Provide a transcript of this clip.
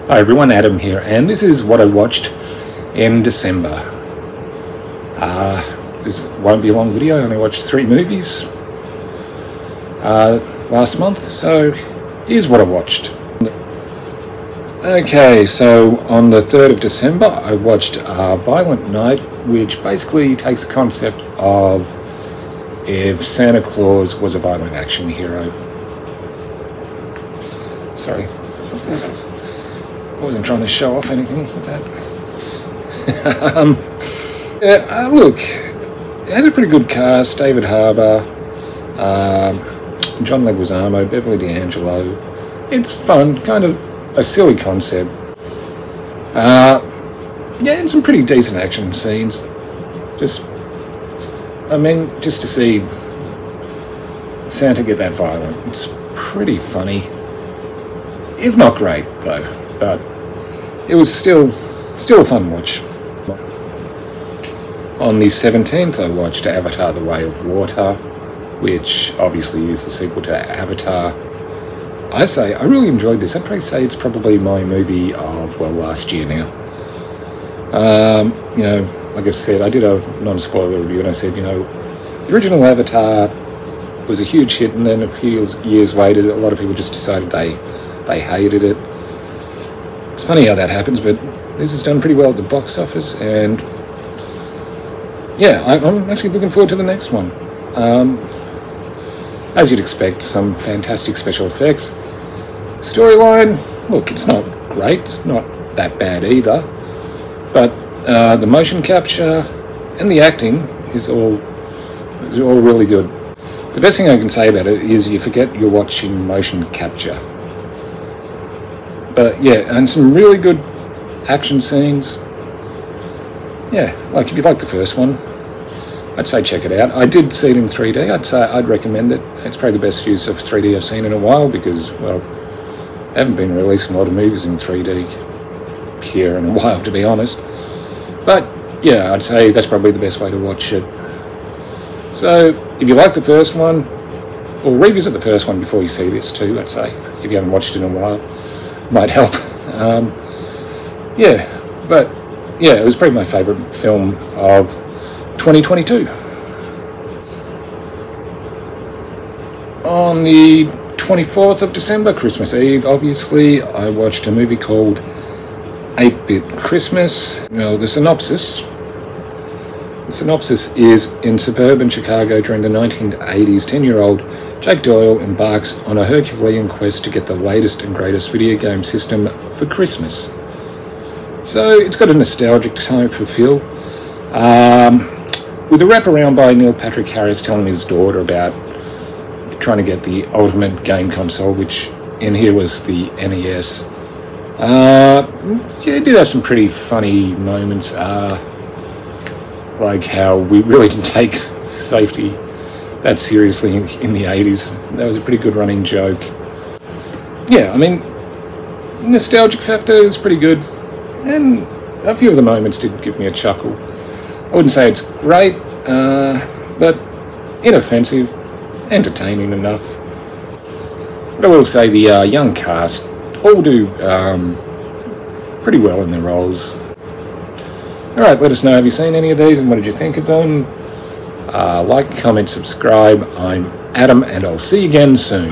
Hi everyone, Adam here, and this is what I watched in December. This won't be a long video. I only watched 3 movies last month, so here's what I watched. Okay, so on the 3rd of December I watched Violent Night, which basically takes the concept of if Santa Claus was a violent action hero. Sorry. I wasn't trying to show off anything with that. Look, it has a pretty good cast. David Harbour, John Leguizamo, Beverly D'Angelo. It's fun, kind of a silly concept. Yeah, and some pretty decent action scenes. Just to see Santa get that violent, it's pretty funny. If not great, though. But it was still a fun watch. On the 17th, I watched Avatar: The Way of Water, which obviously is a sequel to Avatar. I really enjoyed this. I'd probably say it's probably my movie of, well, last year now. You know, like I said, I did a non-spoiler review and I said, you know, the original Avatar was a huge hit, and then a few years later, a lot of people just decided they hated it. It's funny how that happens, but this has done pretty well at the box office, and yeah, I'm actually looking forward to the next one. As you'd expect, some fantastic special effects. Storyline, look, it's not great, it's not that bad either, but the motion capture and the acting is all really good. The best thing I can say about it is you forget you're watching motion capture. But yeah, and some really good action scenes. Yeah, like if you like the first one, I'd say check it out. I did see it in 3D. I'd recommend it. It's probably the best use of 3D I've seen in a while because, well, I haven't been releasing a lot of movies in 3D here in a while, to be honest. But yeah, I'd say that's probably the best way to watch it. So if you like the first one, or revisit the first one before you see this too, I'd say, if you haven't watched it in a while. Might help. Yeah, but yeah, it was probably my favourite film of 2022. On the 24th of December, Christmas Eve, obviously, I watched a movie called 8-Bit Christmas. Well, the synopsis is, in suburban Chicago during the 1980s, 10-year-old Jake Doyle embarks on a Herculean quest to get the latest and greatest video game system for Christmas. So it's got a nostalgic type of feel, with a wraparound by Neil Patrick Harris telling his daughter about trying to get the ultimate game console, which in here was the NES. Yeah, it did have some pretty funny moments, like how we really didn't take safety that seriously in the 80s. That was a pretty good running joke. Yeah, I mean, nostalgic factor is pretty good, and a few of the moments did give me a chuckle. I wouldn't say it's great, but inoffensive, entertaining enough. But I will say the young cast all do pretty well in their roles. Alright, let us know, have you seen any of these and what did you think of them? Like, comment, subscribe. I'm Adam, and I'll see you again soon.